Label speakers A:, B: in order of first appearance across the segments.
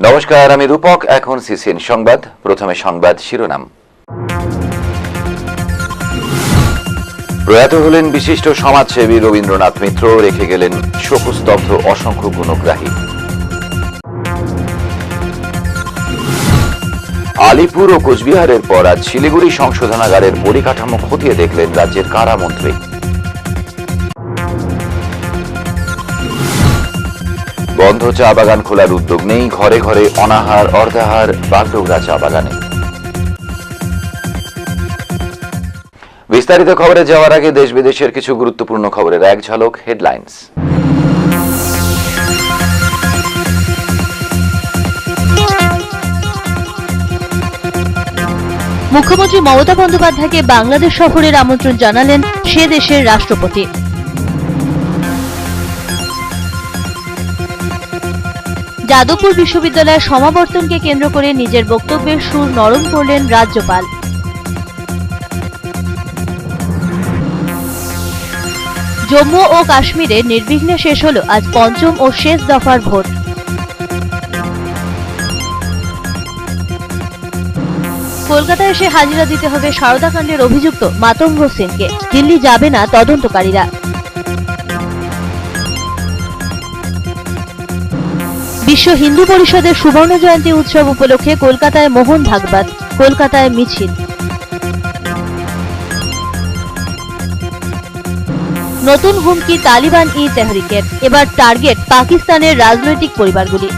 A: নমস্কার, আমি রূপক। এখন সিসিএন সংবাদ। প্রথমে সংবাদ শিরোনাম। প্রয়াত হলেন বিশিষ্ট সমাজসেবী রবীন্দ্রনাথ মিত্র, রেখে গেলেন শোকস্তব্ধ অসংখ্য গুণগ্রাহী। আলিপুর ও কোচবিহারের পর আজ শিলিগুড়ি সংশোধনাগারের পরিকাঠামো খতিয়ে দেখলেন রাজ্যের কারামন্ত্রী। বন্ধ চা বাগান খোলার উদ্যোগ নেই, ঘরে ঘরে অনাহার অর্ধাহার বাগডোগরা চা বাগানে। বিস্তারিত খবরে যাওয়ার আগে দেশ বিদেশের কিছু গুরুত্বপূর্ণ খবরের এক ঝলক। হেডলাইন্স।
B: মুখ্যমন্ত্রী মমতা বন্দ্যোপাধ্যায়কে বাংলাদেশ সফরের আমন্ত্রণ জানালেন সে দেশের রাষ্ট্রপতি। যাদবপুর বিশ্ববিদ্যালয়ের সমাবর্তনকে কেন্দ্র করে নিজের বক্তব্যের সুর নরম করলেন রাজ্যপাল। জম্মু ও কাশ্মীরে নির্বিঘ্নে শেষ হল আজ পঞ্চম ও শেষ দফার ভোট। কলকাতায় এসে হাজিরা দিতে হবে সারদাকাণ্ডের অভিযুক্ত মাতঙ্গ সেনকে। দিল্লি যাবে না তদন্তকারীরা। বিশ্ব হিন্দু পরিষদের সুবর্ণ জয়ন্তী উৎসব উপলক্ষে কলকাতায় মোহন ভাগবত, কলকাতায় মিছিল। নতুন হুমকি তালিবান ই তেহরিকের, এবার টার্গেট পাকিস্তানের রাজনৈতিক পরিবারগুলি।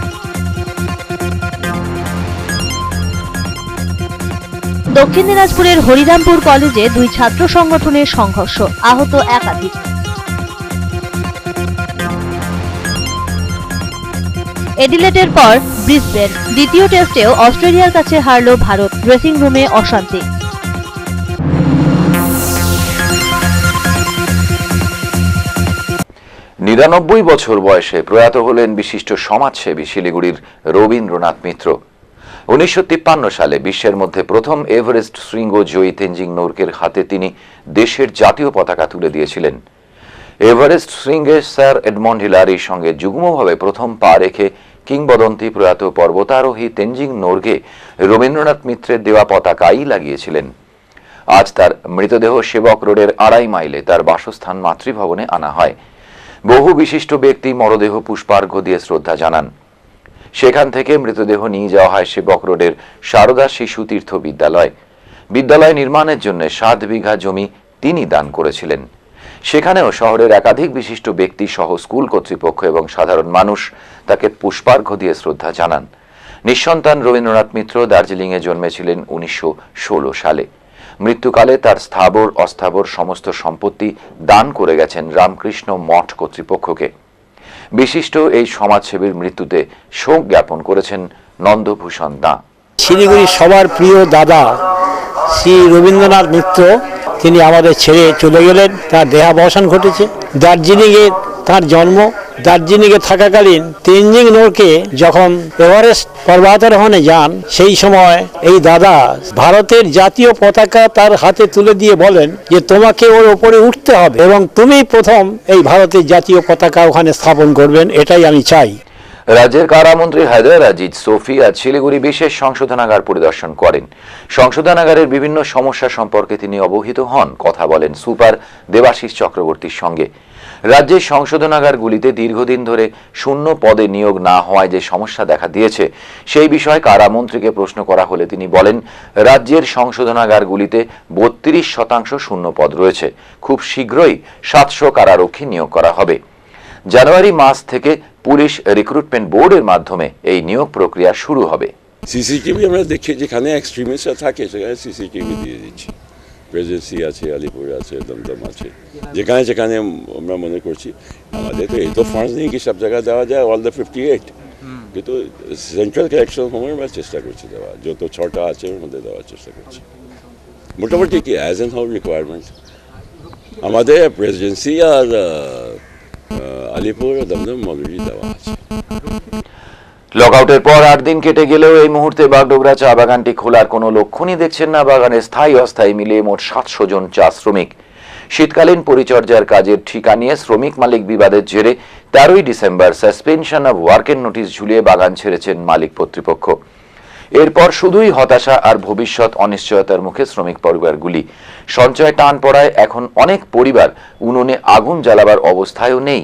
B: দক্ষিণ দিনাজপুরের হরিরামপুর কলেজে দুই ছাত্র সংগঠনের সংঘর্ষ, আহত একাধিক। এডিলেডের পর ব্রিসবেন, দ্বিতীয় টেস্টেও অস্ট্রেলিয়ার কাছে হারল ভারত, ড্রেসিং রুমে অশান্তি।
A: ৯৯ বছর বয়সে প্রয়াত হলেন বিশিষ্ট সমাজসেবী শিলিগুড়ির রবীন্দ্রনাথ মিত্র। ১৯৫৩ সালে বিশ্বের মধ্যে প্রথম এভারেস্ট শৃঙ্গ জয়ী তেনজিং নোরকের হাতে তিনি দেশের জাতীয় পতাকা তুলে দিয়েছিলেন। এভারেস্ট শৃঙ্গে স্যার এডমন্ড হিলারির সঙ্গে যুগ্মভাবে প্রথম পা রেখে কিংবদন্তি প্রয়াত পর্বতারোহী তেনজিং নোরগে রবীন্দ্রনাথ মিত্রের দেওয়া পতাকাই লাগিয়েছিলেন। আজ তার মৃতদেহ সেবক রোডের ২.৫ মাইলে তার বাসস্থান মাতৃভবনে আনা হয়। বহু বিশিষ্ট ব্যক্তি মরদেহ পুষ্পার্ঘ্য দিয়ে শ্রদ্ধা জানান। সেখান থেকে মৃতদেহ নিয়ে যাওয়া হয় সেবক রোডের সারদা শিশু তীর্থ বিদ্যালয়। বিদ্যালয় নির্মাণের জন্য ৭ বিঘা জমি তিনি দান করেছিলেন। সেখানেও শহরের একাধিক বিশিষ্ট ব্যক্তি সহ স্কুল কর্তৃপক্ষ এবং সাধারণ মানুষ তাকে পুষ্পার্ঘ্য দিয়ে শ্রদ্ধা জানান। নিঃসন্তান রবীন্দ্রনাথ মিত্র দার্জিলিংয়ে জন্মেছিলেন ১৯১৬ সালে। মৃত্যুকালে তার স্থাবর অস্থাবর সমস্ত সম্পত্তি দান করে গেছেন রামকৃষ্ণ মঠ কর্তৃপক্ষকে। বিশিষ্ট এই সমাজসেবীর মৃত্যুতে শোক জ্ঞাপন করেছেন নন্দভূষণ দাঁ।
C: শিলিগুড়ির সবার প্রিয় দাদা শ্রী রবীন্দ্রনাথ মিত্র তিনি আমাদের ছেড়ে চলে গেলেন। তার দেহাবসান ঘটেছে। দার্জিলিংয়ে তার জন্ম। দার্জিলিংয়ে থাকাকালীন তেনজিং নোরকে যখন এভারেস্ট পর্বতারোহণে যান, সেই সময় এই দাদা ভারতের জাতীয় পতাকা তার হাতে তুলে দিয়ে বলেন যে তোমাকে ওর ওপরে উঠতে হবে এবং তুমি প্রথম এই ভারতের জাতীয় পতাকা ওখানে স্থাপন করবেন, এটাই আমি চাই।
A: রাজ্যের কারামন্ত্রী হায়দার আজিজ সোফি আজ শিলিগুড়ি বিশেষ সংশোধনাগার পরিদর্শন করেন। সংশোধনাগারের বিভিন্ন সমস্যা সম্পর্কে তিনি অবহিত হন, কথা বলেন সুপার দেবাশিস চক্রবর্তীর সঙ্গে। রাজ্যের সংশোধনাগারগুলিতে দীর্ঘদিন ধরে শূন্য পদে নিয়োগ না হওয়ায় যে সমস্যা দেখা দিয়েছে সেই বিষয়ে কারামন্ত্রীকে প্রশ্ন করা হলে তিনি বলেন, রাজ্যের সংশোধনাগারগুলিতে ৩২% শূন্য পদ রয়েছে। খুব শীঘ্রই ৭০০ কারারক্ষী নিয়োগ করা হবে। জানুয়ারি মাস থেকে পুলিশ রিক্রুটমেন্ট বোর্ডের মাধ্যমে এই নিয়োগ প্রক্রিয়া শুরু হবে।
D: সিসিটিভি আমরা দেখি, যেখানে এক্সট্রিমিস্টরা থাকে সেখানে সিসিটিভি দিয়ে দিচ্ছি। প্রেজেন্সি আছে, আলিপুর আছে, দমদম আছে, যেখানে যেখানে আমরা মনে করছি। আমাদের তো এই তো ফান্ডস নেই কি সব জায়গায় দেওয়া যায় অল দ্য 58, কিন্তু সেন্ট্রাল কালেকশন হোমের আমরা চেষ্টা করছি দেওয়া, যত ৬টা আছে ওর মধ্যে দেওয়ার চেষ্টা করছি। মোটামুটি কি অ্যাজ অ্যান্ড হাউ রিকোয়ারমেন্ট আমাদের প্রেজেন্সি আর আলিপুর দমদম অলরেডি দেওয়া আছে।
A: লকআউটের পর ৮ দিন কেটে গেলেও এই মুহূর্তে বাগডোগরা চা বাগানটি খোলার কোনো লক্ষণই দেখছেন না বাগানে স্থায়ী অস্থায়ী মিলিয়ে মোট ৭০০ জন চা শ্রমিক। শীতকালীন পরিচর্যার কাজের ঠিকা নিয়ে শ্রমিক মালিক বিবাদের জেরে 13ই ডিসেম্বর সাসপেনশন অব ওয়ার্কের নোটিশ ঝুলিয়ে বাগান ছেড়েছেন মালিক কর্তৃপক্ষ। এরপর শুধুই হতাশা আর ভবিষ্যৎ অনিশ্চয়তার মুখে শ্রমিক পরিবারগুলি। সঞ্চয় টান পড়ায় এখন অনেক পরিবার উনুনে আগুন জ্বালাবার অবস্থায়ও নেই।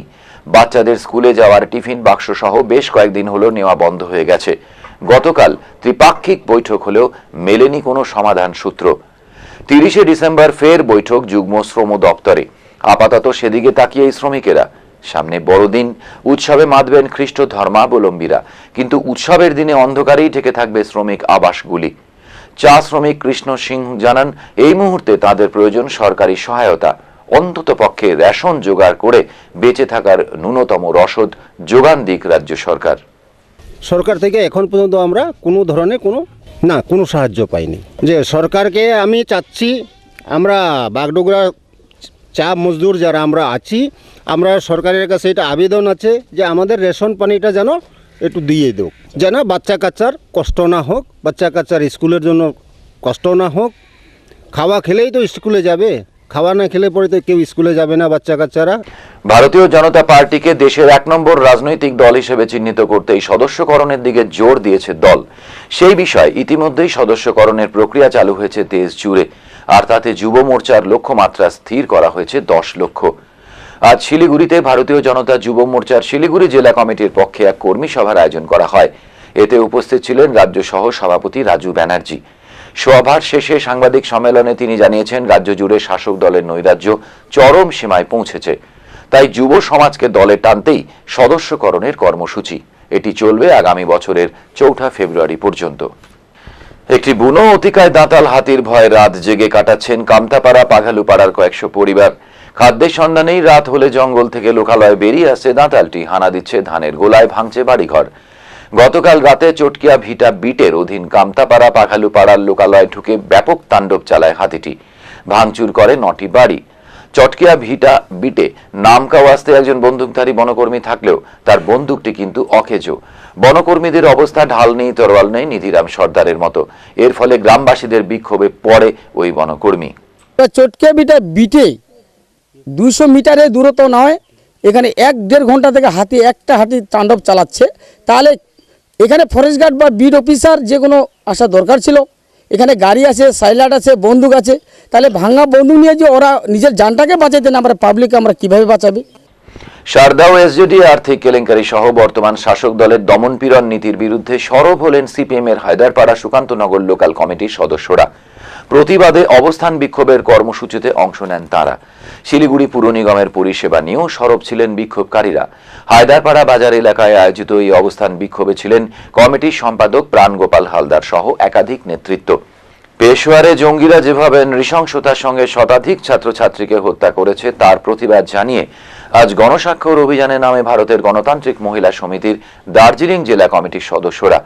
A: বাচ্চাদের স্কুলে যাওয়ার টিফিন বাক্স সহ বেশ কয়েকদিন হলো নেওয়া বন্ধ হয়ে গেছে। গতকাল ত্রিপাক্ষিক বৈঠক হলেও মেলেনি কোনো সমাধান সূত্র। 30শে ডিসেম্বর ফের বৈঠক যুগ্ম শ্রম দপ্তরে। আপাতত সেদিকে তাকিয়েই শ্রমিকেরা। সামনে বড়দিন, উৎসবে মাতবেন খ্রিস্ট ধর্মাবলম্বীরা, কিন্তু উৎসবের দিনে অন্ধকারেই ঢেকে থাকবে শ্রমিক আবাসগুলি। চা শ্রমিক কৃষ্ণ সিং জানান, এই মুহূর্তে তাদের প্রয়োজন সরকারি সহায়তা, অন্তত পক্ষে রেশন জোগাড় করে বেঁচে থাকার ন্যূনতম রসদ যোগান দিক রাজ্য সরকার।
E: সরকার থেকে এখন পর্যন্ত আমরা কোনো ধরনের কোনো সাহায্য পাইনি। যে সরকারকে আমি চাচ্ছি, আমরা বাগডোগরা চা মজদুর যারা আমরা আছি, আমরা সরকারের কাছে এটা আবেদন আছে যে আমাদের রেশন পানিটা যেন একটু দিয়ে দেব, যেন বাচ্চা কাচ্চার কষ্ট না হোক, বাচ্চা কাচ্চার স্কুলের জন্য কষ্ট না হোক। খাওয়া খেলেই তো স্কুলে যাবে, খাওয়া না খেলে পরে তো কেউ স্কুলে যাবে না বাচ্চা কাচ্চারা।
A: ভারতীয় জনতা পার্টিকে দেশের 1 নম্বর রাজনৈতিক দল হিসেবে চিহ্নিত করতেই সদস্যকরণের দিকে জোর দিয়েছে দল। সেই বিষয়ে ইতিমধ্যেই সদস্যকরণের প্রক্রিয়া চালু হয়েছে দেশ জুড়ে, আর তাতে যুব মোর্চার লক্ষ্যমাত্রা স্থির করা হয়েছে 10 লক্ষ। আজ শিলিগুড়িতে ভারতীয় জনতা যুব মোর্চার শিলিগুড়ি জেলা কমিটির পক্ষে এক কর্মী সভার আয়োজন করা হয়। এতে উপস্থিত ছিলেন রাজ্য সহ সভাপতি রাজু ব্যানার্জি। সভার শেষে সাংবাদিক সম্মেলনে তিনি জানিয়েছেন, রাজ্য জুড়ে শাসক দলের নৈরাজ্য চরম সীমায় পৌঁছেছে, তাই যুব সমাজকে দলে টানতেই সদস্যকরণের কর্মসূচি। এটি চলবে আগামী বছরের 4 ফেব্রুয়ারি পর্যন্ত। একটি বুনো অতিকায় দাঁতাল হাতির ভয়ে রাত জেগে কাটাচ্ছেন কামতাপাড়া পাঘালুপাড়ার কয়েকশো পরিবার। খাদ্যের সন্ধানেই রাত হলে জঙ্গল থেকে লোকালয়ে বেরিয়ে আসছে দাঁতালটি, হানা দিচ্ছে ধানের গোলায়, ভাঙছে বাড়িঘর। গতকাল রাতে চটকিয়া ভিটা বিটের অধীন কামতাপাড়া পাঘালুপাড়ার লোকালয়ে ঢুকে ব্যাপক তাণ্ডব চালায় হাতিটি, ভাঙচুর করে 9টি বাড়ি। চটকিয়া ভিটা বিটে নামকাওয়াস্তে একজন বন্দুকধারী বনকর্মী থাকলেও তার বন্দুকটি কিন্তু অকেজো। বনকর্মীদের অবস্থা ঢাল নেই, তরোয়াল নেই নিধিরাম সর্দারের মতো। এর ফলে গ্রামবাসীদের বিক্ষোভে পড়ে ওই বনকর্মী।
F: চটকিয়া ভিটা বিটে 200 মিটারের দূরত্ব নয়, এখানে 1-1.5 ঘন্টা থেকে একটা হাতি তাণ্ডব চালাচ্ছে। তাহলে এখানে ফরেস্ট গার্ড বা বিট অফিসার যে কোনো আসা দরকার ছিল। এখানে গাড়ি আছে, সাইলাট আছে, বন্দুক আছে, তাহলে ভাঙা বন্দুক নিয়ে যে ওরা নিজের জানটাকে বাঁচাইতেন, আমরা পাবলিক আমরা কিভাবে বাঁচাবে?
A: সারদা ও এসডিডি আর্থিক কেলেঙ্কারি সহ বর্তমান শাসক দলের দমনপীড়ন নীতির বিরুদ্ধে সরব হলেন সিপিএম এর হায়দারপাড়া সুকান্তনগর লোকাল কমিটির সদস্যরা। প্রতিবাদে অবস্থান বিক্ষোভের কর্মসূচিতে অংশ নেন তারা। শিলিগুড়ি পুর নিগমের পরিষেবা নিয়েও সরব ছিলেন বিক্ষোভকারীরা। হায়দারপাড়া বাজার এলাকায় আয়োজিত এই অবস্থান বিক্ষোভে ছিলেন কমিটির সম্পাদক প্রাণগোপাল হালদার সহ একাধিক নেতৃত্ব। পেশোয়ারে জঙ্গিরা যেভাবে নৃশংসতার সঙ্গে শতাধিক ছাত্রছাত্রীকে হত্যা করেছে তার প্রতিবাদ জানিয়ে আজ গণস্বাক্ষর অভিযানে নামে ভারতের গণতান্ত্রিক মহিলা সমিতির দার্জিলিং জেলা কমিটির সদস্যরা।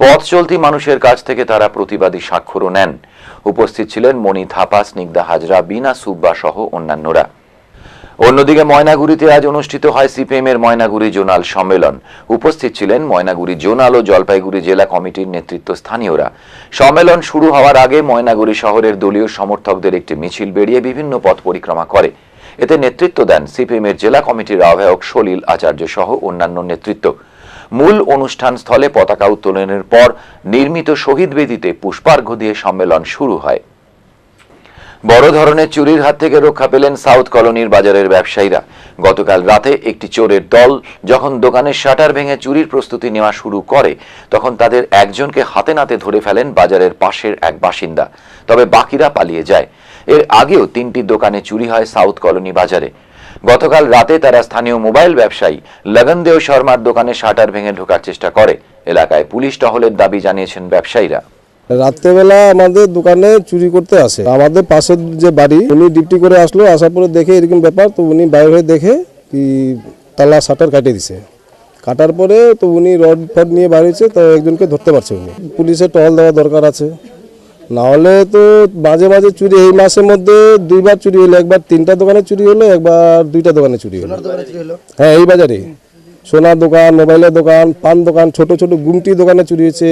A: পথ চলতি মানুষের কাছ থেকে তারা প্রতিবাদী স্বাক্ষরও নেন। উপস্থিত ছিলেন মণি থাপা, স্নিগ্ধা হাজরা, বিনা সুব্বা সহ অন্যান্যরা। অন্যদিকে ময়নাগুড়িতে আজ অনুষ্ঠিত হয় সিপিএম এর ময়নাগুড়ি জোনাল সম্মেলন। উপস্থিত ছিলেন ময়নাগুড়ি জোনাল ও জলপাইগুড়ি জেলা কমিটির নেতৃত্ব স্থানীয়রা। সম্মেলন শুরু হওয়ার আগে ময়নাগুড়ি শহরের দলীয় সমর্থকদের একটি মিছিল বেরিয়ে বিভিন্ন পথ পরিক্রমা করে। এতে নেতৃত্ব দেন সিপিএম এর জেলা কমিটির আহ্বায়ক সলিল আচার্য সহ অন্যান্য নেতৃত্ব। মূল অনুষ্ঠান স্থলে পতাকা উত্তোলনের পর নির্মিত শহীদ বেদিতে পুষ্পার্ঘ্য দিয়ে সম্মেলন শুরু হয়। বড় ধরনের চুরির হাত থেকে রক্ষা পেলেন সাউথ কলোনির বাজারের ব্যবসায়ীরা। গতকাল রাতে একটি চোরের দল যখন দোকানের শাটার ভেঙে চুরির প্রস্তুতি নেওয়া শুরু করে, তখন তাদের একজনকে হাতে নাতে ধরে ফেলেন বাজারের পাশের এক বাসিন্দা। তবে বাকিরা পালিয়ে যায়। এর আগেও 3টি দোকানে চুরি হয় সাউথ কলোনি বাজারে। গতকাল রাতে তারা স্থানীয় মোবাইল ব্যবসায়ী লগনদেও শর্মার দোকানে শাটার ভেঙে ঢোকার চেষ্টা করে। এলাকায় পুলিশ টহলের দাবি জানিয়েছেন ব্যবসায়ীরা।
G: রাত্রেবেলা আমাদের দোকানে চুরি করতে আসে। আমাদের পাশের যে বাড়ি, উনি ডিউটি করে আসলো, আসার পরে দেখে এরকম ব্যাপার, তো উনি বাইরে হয়ে দেখে কি তালা শাটার কাটিয়ে দিছে। কাটার পরে তো উনি রড ফড নিয়ে বাড়িয়েছে, তো একজনকে ধরতে পারছে উনি। পুলিশের টহল দেওয়া দরকার আছে, নাহলে তো মাঝে মাঝে চুরি। এই মাসের মধ্যে 2বার চুরি হলো, একবার 3টা দোকানে চুরি হলো, একবার 2টা দোকানে চুরি হলো। হ্যাঁ, এই বাজারে সোনার দোকান, মোবাইলের দোকান, পান দোকান, ছোট ছোট গুমটি দোকানে চুরি হয়েছে।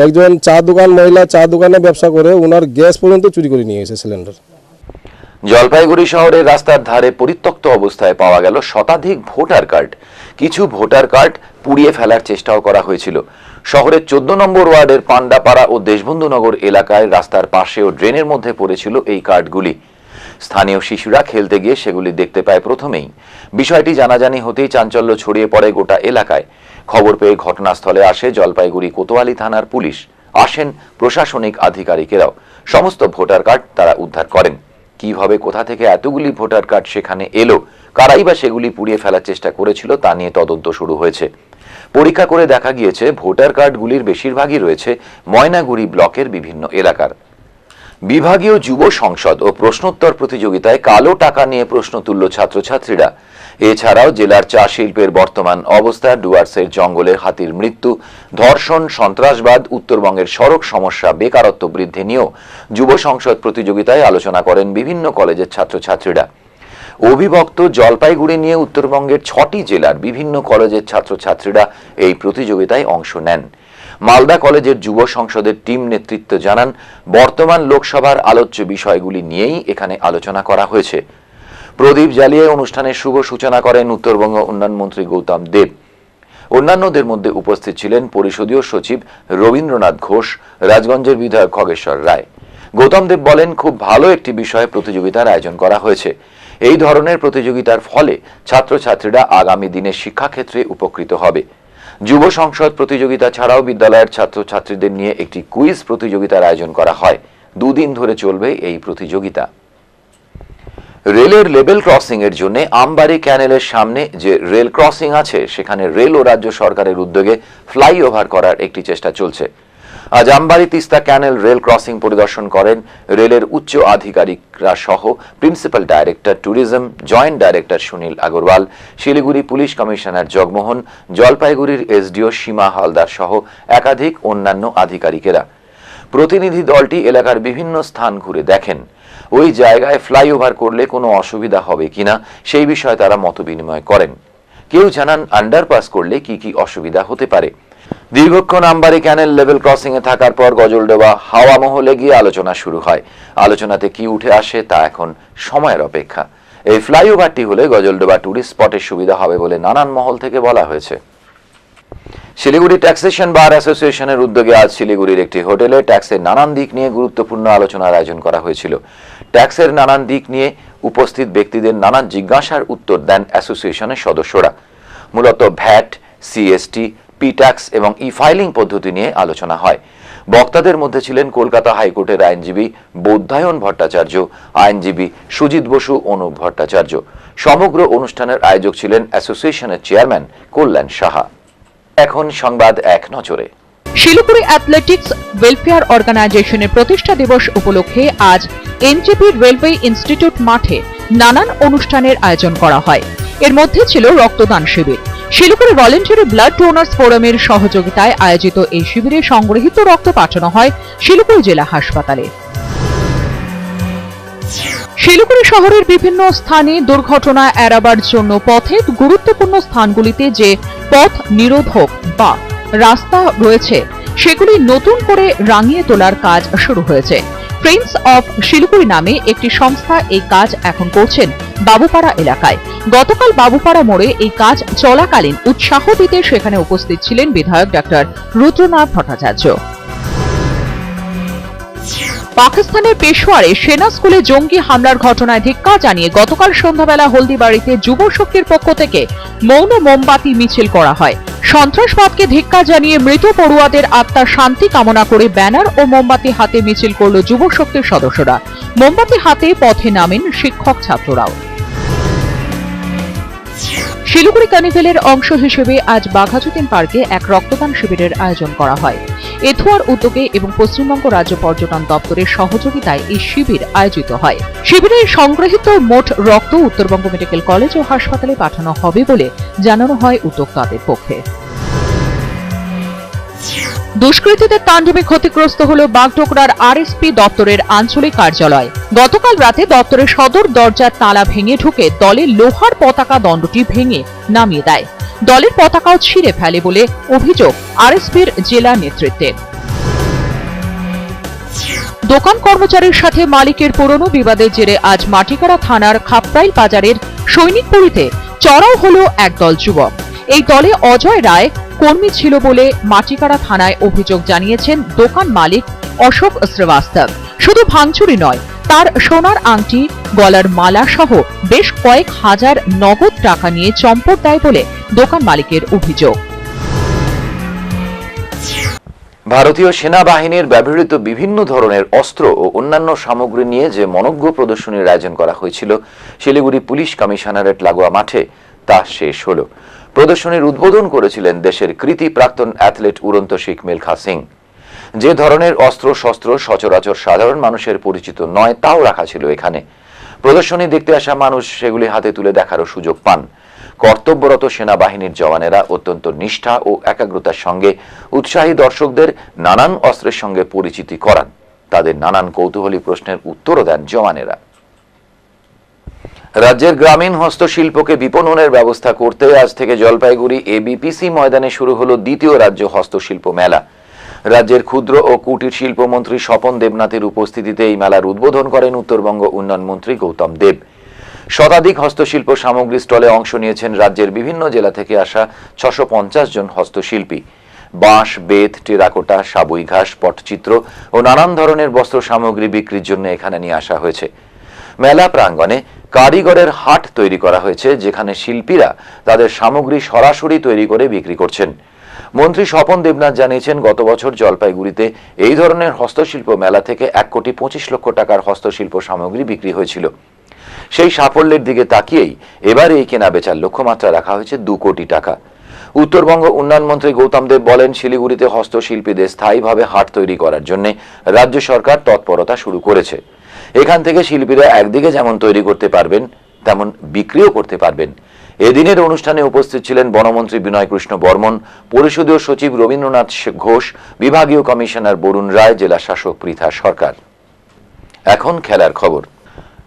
G: একজন চা দোকান, মহিলা চা দোকানে ব্যবসা করে, ওনার গ্যাস পর্যন্ত চুরি করে নিয়ে গেছে, সিলিন্ডার।
A: জলপাইগুড়ি শহরের রাস্তার ধারে পরিত্যক্ত অবস্থায় পাওয়া গেল শতাধিক ভোটার কার্ড। কিছু ভোটার কার্ড পুড়িয়ে ফেলার চেষ্টাও করা হয়েছিল। শহরের 14 নম্বর ওয়ার্ডের পান্ডাপাড়া ও দেশবন্ধুনগর এলাকায় রাস্তার পাশে ও ড্রেনের মধ্যে পড়েছিল এই কার্ডগুলি। স্থানীয় শিশুরা খেলতে গিয়ে সেগুলি দেখতে পায় প্রথমেই। বিষয়টি জানাজানি হতেই চাঞ্চল্য ছড়িয়ে পড়ে গোটা এলাকায়। খবর পেয়ে ঘটনাস্থলে আসে জলপাইগুড়ি কোতোয়ালি থানার পুলিশ। আসেন প্রশাসনিক আধিকারিকেরাও। সমস্ত ভোটার কার্ড তারা উদ্ধার করেন। কিভাবে, কোথা থেকে এতগুলি ভোটার কার্ড সেখানে এলো, কারাই বা সেগুলি পুড়িয়ে ফেলার চেষ্টা করেছিল তা নিয়ে তদন্ত শুরু হয়েছে। পরীক্ষা করে দেখা গিয়েছে ভোটার কার্ডগুলির বেশিরভাগই রয়েছে ময়নাগুড়ি ব্লকের বিভিন্ন এলাকার। বিভাগীয় যুব সংসদ ও প্রশ্নোত্তর প্রতিযোগিতায় কালো টাকা নিয়ে প্রশ্ন তুলল ছাত্রছাত্রীরা। এছাড়াও জেলার চা শিল্পের বর্তমান অবস্থা, ডুয়ার্সের জঙ্গলে হাতির মৃত্যু, ধর্ষণ, সন্ত্রাসবাদ, উত্তরবঙ্গের সড়ক সমস্যা, বেকারত্ব বৃদ্ধি নিয়েও যুব সংসদ প্রতিযোগিতায় আলোচনা করেন বিভিন্ন কলেজের ছাত্রছাত্রীরা। অবিভক্ত জলপাইগুড়ি নিয়ে উত্তরবঙ্গের 6টি জেলার বিভিন্ন কলেজের ছাত্রছাত্রীরা এই প্রতিযোগিতায় অংশ নেন। মালদা কলেজের যুব সংসদের টিম নেতৃত্ব জানান, বর্তমান লোকসভার আলোচ্য বিষয়গুলি নিয়েই এখানে আলোচনা করা হয়েছে। প্রদীপ জ্বালিয়ে অনুষ্ঠানের শুভ সূচনা করেন উত্তরবঙ্গ উন্নয়ন মন্ত্রী গৌতম দেব। অন্যান্যদের মধ্যে উপস্থিত ছিলেন পরিষদীয় সচিব রবীন্দ্রনাথ ঘোষ, রাজগঞ্জের বিধায়ক খগেশ্বর রায়। গৌতম দেব বলেন, খুব ভালো একটি বিষয়ে প্রতিযোগিতার আয়োজন করা হয়েছে। এই ধরনের প্রতিযোগিতার ফলে ছাত্রছাত্রীরা আগামী দিনে শিক্ষাক্ষেত্রে উপকৃত হবে। যুব সংসদ প্রতিযোগিতা ছাড়াও বিদ্যালয়ের ছাত্রছাত্রীদের নিয়ে একটি কুইজ প্রতিযোগিতার আয়োজন করা হয়। 2 দিন ধরে চলবে এই প্রতিযোগিতা। রেলের লেভেল ক্রসিং এর জন্য আমবাড়ি ক্যানেলের সামনে যে রেল ক্রসিং আছে সেখানে রেল ও রাজ্য সরকারের উদ্যোগে ফ্লাইওভার করার একটি চেষ্টা চলছে। আজ আমবাড়ি তিস্তা ক্যানেল রেল ক্রসিং পরিদর্শন করেন রেলের উচ্চ আধিকারিকরা সহ principal director tourism, joint director Sunil Agarwal, Siliguri police commissioner Jagmohan, জলপাইগুড়ির এসডিও সীমা হালদার সহ একাধিক অন্যান্য আধিকারিকেরা। প্রতিনিধি দলটি এলাকার বিভিন্ন স্থান ঘুরে দেখেন। ওই জায়গায় ফ্লাইওভার করলে কোনো অসুবিধা হবে কিনা সেই বিষয়ে তারা মতবিনিময় করেন। কেউ জানান আন্ডারপাস করলে কি কি অসুবিধা হতে পারে। দীর্ঘক্ষণ আমবাড়ি ক্যানেল লেভেল ক্রসিং এ থাকার পর গজলডোবা হাওয়া মহলে গিয়ে আলোচনা শুরু হয়। আলোচনাতে কি উঠে আসে তা এখন সময়ের অপেক্ষা। এই ফ্লাইওভারটি হলে গজলডোবা টুরিস্ট স্পটের সুবিধা হবে বলে নানান মহল থেকে বলা হয়েছে। শিলিগুড়ি ট্যাক্সেশন বার অ্যাসোসিয়েশনের উদ্যোগে আজ শিলিগুড়ির একটি হোটেলে ট্যাক্সের নানান দিক নিয়ে গুরুত্বপূর্ণ আলোচনার আয়োজন করা হয়েছিল। ট্যাক্সের নানান দিক নিয়ে উপস্থিত ব্যক্তিদের নানান জিজ্ঞাসার উত্তর দেন অ্যাসোসিয়েশনের সদস্যরা। মূলত ভ্যাট, সিএসটি, পি ট্যাক্স এবং ই ফাইলিং পদ্ধতি নিয়ে আলোচনা হয়। বক্তাদের মধ্যে ছিলেন কলকাতা হাইকোর্টের আইনজীবী বৌদ্ধায়ন ভট্টাচার্য, আইনজীবী সুজিত বসু, অনুপ ভট্টাচার্য। সমগ্র অনুষ্ঠানের আয়োজক ছিলেন অ্যাসোসিয়েশনের চেয়ারম্যান কল্যাণ সাহা। এখন সংবাদ এক নজরে।
H: শিলিগুড়ি অ্যাথলেটিক্স ওয়েলফেয়ার অর্গানাইজেশনের প্রতিষ্ঠা দিবস উপলক্ষে আজ এনজেপি রেলওয়ে ইনস্টিটিউট মাঠে নানান অনুষ্ঠানের আয়োজন করা হয়। এর মধ্যে ছিল রক্তদান শিবির। শিলিগুড়ি ভলেন্টারি ব্লাড ডোনার্স ফোরামের সহযোগিতায় আয়োজিত এই শিবিরে সংগৃহীত রক্ত পাঠানো হয় শিলিগুড়ি জেলা হাসপাতালে। শিলিগুড়ি শহরের বিভিন্ন স্থানে দুর্ঘটনা এড়াবার জন্য পথের গুরুত্বপূর্ণ স্থানগুলিতে যে পথ নিরোধক বা রাস্তা রয়েছে সেগুলি নতুন করে রাঙিয়ে তোলার কাজ শুরু হয়েছে। ফ্রেন্ডস অফ শিলিগুড়ি নামে একটি সংস্থা এই কাজ এখন করছেন বাবুপাড়া এলাকায়। গতকাল বাবুপাড়া মোড়ে এই কাজ চলাকালীন উৎসাহ দিতে সেখানে উপস্থিত ছিলেন বিধায়ক ডক্টর রুদ্রনাথ ভট্টাচার্য। পাকিস্তানের পেশোয়ারে সেনা স্কুলে জঙ্গি হামলার ঘটনায় ধিক্কার জানিয়ে গতকাল সন্ধ্যাবেলা হলদিবাড়িতে যুব শক্তির পক্ষ থেকে মৌন মোমবাতি মিছিল করা হয়। সন্ত্রাসবাদকে ধিক্কার জানিয়ে মৃত পড়ুয়াদের আত্মার শান্তি কামনা করে ব্যানার ও মোমবাতি হাতে মিছিল করল যুব শক্তির সদস্যরা। মোমবাতি হাতে পথে নামেন শিক্ষক ছাত্ররাও। শিলিগুড়ি কার্নিভেলের অংশ হিসেবে আজ বাঘাযতীন পার্কে এক রক্তদান শিবিরের আয়োজন করা হয়। এথুয়ার উদ্যোগে এবং পশ্চিমবঙ্গ রাজ্য পর্যটন দপ্তরের সহযোগিতায় এই শিবির আয়োজিত হয়। শিবিরে সংগৃহীত মোট রক্ত উত্তরবঙ্গ মেডিকেল কলেজ ও হাসপাতালে পাঠানো হবে বলে জানানো হয় উদ্যোক্তাদের পক্ষে। দুষ্কৃতীদের তাণ্ডবে ক্ষতিগ্রস্ত হল বাগডোগরার আরএসপি দপ্তরের আঞ্চলিক কার্যালয়। গতকাল রাতে দপ্তরের সদর দরজার তালা ভেঙে ঢুকে দলের লোহার পতাকা দণ্ডটি ভেঙে নামিয়ে দেয়। দলের পতাকাও ছিঁড়ে ফেলে বলে অভিযোগ আরএসপির জেলা নেতৃত্বের। দোকান কর্মচারীর সাথে মালিকের পুরনো বিবাদের জেরে আজ মাটিকাড়া থানার খাপরাইল বাজারের সৈনিকপুরীতে চড়াও হলো একদল যুবক। এই দলে অজয় রায় কর্মী ছিল বলে মাটিকাড়া থানায় অভিযোগ জানিয়েছেন দোকান মালিক অশোক শ্রীবাস্তব। শুধু ভাঙচুরি নয়, তার সোনার আংটি, গলার মালা সহ বেশ কয়েক হাজার নগদ টাকা নিয়ে চম্পট দেয় বলে দোকান মালিকের অভিযোগ।
A: ভারতীয় সেনাবাহিনীর ব্যবহৃত বিভিন্ন ধরনের অস্ত্র ও অন্যান্য সামগ্রী নিয়ে যে মনোজ্ঞ প্রদর্শনীর আয়োজন করা হয়েছিল শিলিগুড়ি পুলিশ কমিশনারেট লাগোয়া মাঠে, তা শেষ হল। প্রদর্শনীর উদ্বোধন করেছিলেন দেশের কৃতী প্রাক্তন অ্যাথলেট উড়ন্ত শিখ মিলখা সিং। যে ধরনের অস্ত্র শস্ত্র সচরাচর সাধারণ মানুষের পরিচিত নয়, তাও রাখা ছিল এখানে। প্রদর্শনী দেখতে আসা মানুষ সেগুলি হাতে তুলে দেখারও সুযোগ পান। কর্তব্যরত সেনাবাহিনীর জওয়ানেরা অত্যন্ত নিষ্ঠা ও একাগ্রতার সঙ্গে উৎসাহী দর্শকদের নানান অস্ত্রের সঙ্গে পরিচিতি করান। তাদের নানান কৌতূহলী প্রশ্নের উত্তরও দেন জওয়ানেরা। রাজ্যের গ্রামীণ হস্তশিল্পকে বিপণনের ব্যবস্থা করতে আজ থেকে জলপাইগুড়ি এবিপিসি ময়দানে শুরু হলো দ্বিতীয় রাজ্য হস্তশিল্প মেলা। রাজ্যের ক্ষুদ্র ও কুটির শিল্পমন্ত্রী স্বপন দেবনাথের উপস্থিতিতে এই মেলার উদ্বোধন করেন উত্তরবঙ্গ উন্নয়ন মন্ত্রী গৌতম দেব। শতাধিক হস্তশিল্প সামগ্রী স্টলে অংশ নিয়েছেন রাজ্যের বিভিন্ন জেলা থেকে আসা 650 জন হস্তশিল্পী। বাঁশ, বেত, টেরাকোটা, সাবুই ঘাস, পটচিত্র ও নানান ধরনের বস্ত্র সামগ্রী বিক্রির জন্য এখানে নিয়ে আসা হয়েছে। মেলা প্রাঙ্গণে কারিগরের হাট তৈরি করা হয়েছে, যেখানে শিল্পীরা তাদের সামগ্রী সরাসরি তৈরি করে বিক্রি করছেন। মন্ত্রী স্বপন দেবনাথ জানিয়েছেন, গত বছর জলপাইগুড়িতে এই ধরনের হস্তশিল্প মেলা থেকে 1,25,00,000 টাকার হস্তশিল্প সামগ্রী বিক্রি হয়েছিল। সেই সাফল্যের দিকে তাকিয়েই এবার এই কেনা বেচার লক্ষ্যমাত্রা রাখা হয়েছে 2 কোটি টাকা। উত্তরবঙ্গ উন্নয়ন মন্ত্রী গৌতম দেব বলেন, শিলিগুড়িতে হস্তশিল্পীদের স্থায়ীভাবে হাট তৈরি করার জন্য রাজ্য সরকার তৎপরতা শুরু করেছে। এখান থেকে শিল্পীরা একদিকে যেমন তৈরি করতে পারবেন, তেমন বিক্রিও করতে পারবেন। এদিনের অনুষ্ঠানে উপস্থিত ছিলেন বনমন্ত্রী বিনয় কৃষ্ণ বর্মন, পরিষদীয় সচিব রবীন্দ্রনাথ ঘোষ, বিভাগীয় কমিশনার বরুণ রায়, জেলা শাসক পৃথা সরকার। এখন খেলার খবর।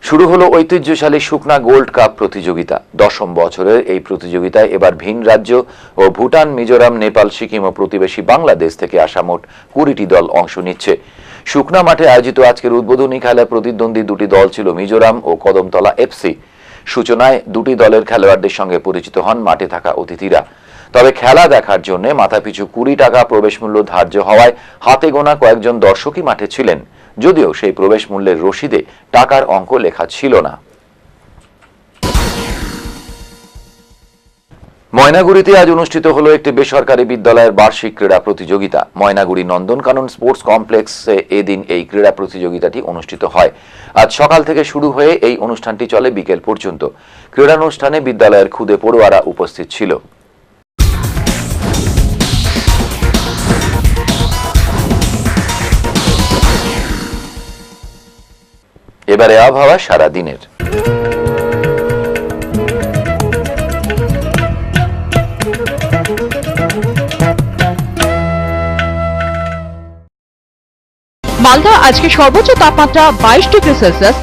A: শুরু হলো ঐতিহ্যশালী সুকনা গোল্ড কাপ প্রতিযোগিতা। 10ম বছরের এই প্রতিযোগিতায় এবার ভিন রাজ্য ও ভুটান, মিজোরাম, নেপাল, সিকিম ও প্রতিবেশী বাংলাদেশ থেকে আসা মোট 20টি দল অংশ নিচ্ছে। সুকনা মাঠে আয়োজিত আজকের উদ্বোধনী খেলায় প্রতিদ্বন্দ্বী দুটি দল ছিল মিজোরাম ও কদমতলা এফসি। সূচনায় দুটি দলের খেলোয়াড়দের সঙ্গে পরিচিত হন মাঠে থাকা অতিথিরা। তবে খেলা দেখার জন্য মাথাপিছু 20 টাকা প্রবেশ মূল্য ধার্য হওয়ায় হাতে গোনা কয়েকজন দর্শকই মাঠে ছিলেন, যদিও সেই প্রবেশ মূল্যের রসিদে টাকার অঙ্ক লেখা ছিল না। ময়নাগুড়িতে আজ অনুষ্ঠিত হলো একটি বেসরকারি বিদ্যালয়ের বার্ষিক ক্রীড়া প্রতিযোগিতা। ময়নাগুড়ি নন্দনকানন স্পোর্টস কমপ্লেক্সে এদিন এই ক্রীড়া প্রতিযোগিতাটি অনুষ্ঠিত হয়। আজ সকাল থেকে শুরু হয়ে এই অনুষ্ঠানটি চলে বিকেল পর্যন্ত। ক্রীড়ানুষ্ঠানে বিদ্যালয়ের খুদে পড়ুয়ারা উপস্থিত ছিল। এবারে আবহাওয়া সারা দিনের।
H: মালদা আজকে সর্বোচ্চ তাপমাত্রা 22 ডিগ্রি সেলসিয়াস,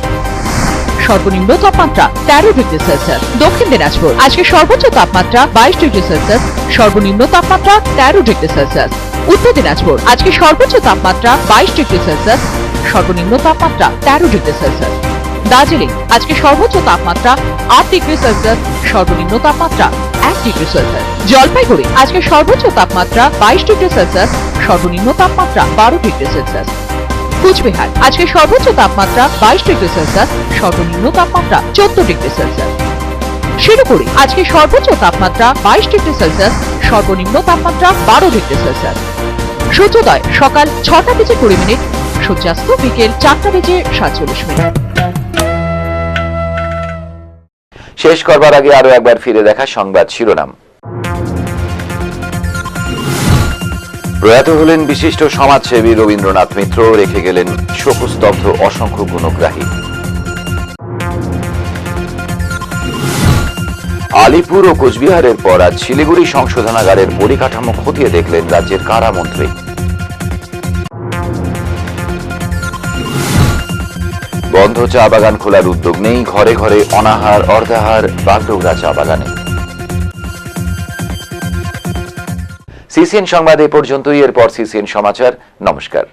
H: সর্বনিম্ন তাপমাত্রা 13 ডিগ্রি সেলসিয়াস। দক্ষিণ দিনাজপুর আজকে সর্বোচ্চ তাপমাত্রা 22 ডিগ্রি সেলসিয়াস, সর্বনিম্ন তাপমাত্রা 13 ডিগ্রি সেলসিয়াস। উত্তর দিনাজপুর আজকে সর্বোচ্চ তাপমাত্রা 22 ডিগ্রি সেলসিয়াস, সর্বনিম্ন তাপমাত্রা 13 ডিগ্রি সেলসিয়াস। দার্জিলিং আজকে সর্বোচ্চ তাপমাত্রা 8 ডিগ্রি সেলসিয়াস, সর্বনিম্ন তাপমাত্রা 1 ডিগ্রি সেলসিয়াস। জলপাইগুড়ি আজকে সর্বোচ্চ তাপমাত্রা 22 ডিগ্রি সেলসিয়াস, সর্বনিম্ন তাপমাত্রা 12 ডিগ্রি সেলসিয়াস। কুচবিহার আজকে সর্বোচ্চ তাপমাত্রা 22 ডিগ্রি সেলসিয়াস, সর্বনিম্ন তাপমাত্রা 14 ডিগ্রি সেলসিয়াস। শিলিগুড়ি আজকে সর্বোচ্চ তাপমাত্রা 22 ডিগ্রি সেলসিয়াস, সর্বনিম্ন তাপমাত্রা 12 ডিগ্রি সেলসিয়াস। সূর্যোদয় সকাল 6টা বেজে 20 মিনিট, সূর্যাস্ত বিকেল 4টা বেজে 47 মিনিট।
A: শেষ করবার আগে আরো একবার ফিরে দেখা সংবাদ শিরোনাম। প্রয়াত হলেন বিশিষ্ট সমাজসেবী রবীন্দ্রনাথ মিত্র, রেখে গেলেন শোকস্তব্ধ অসংখ্য গুণগ্রাহী। আলিপুর ও কোচবিহারের পর আজ শিলিগুড়ি সংশোধনাগারের পরিকাঠামো খতিয়ে দেখলেন রাজ্যের কারামন্ত্রী। বন্ধ চা বাগান খোলার উদ্যোগ নেই, ঘরে ঘরে অনাহার অর্ধাহার বাগডোগরা চা বাগানে। সিসিএন সংবাদ এ পর্যন্তই। এরপর সিসিএন সমাচার। নমস্কার।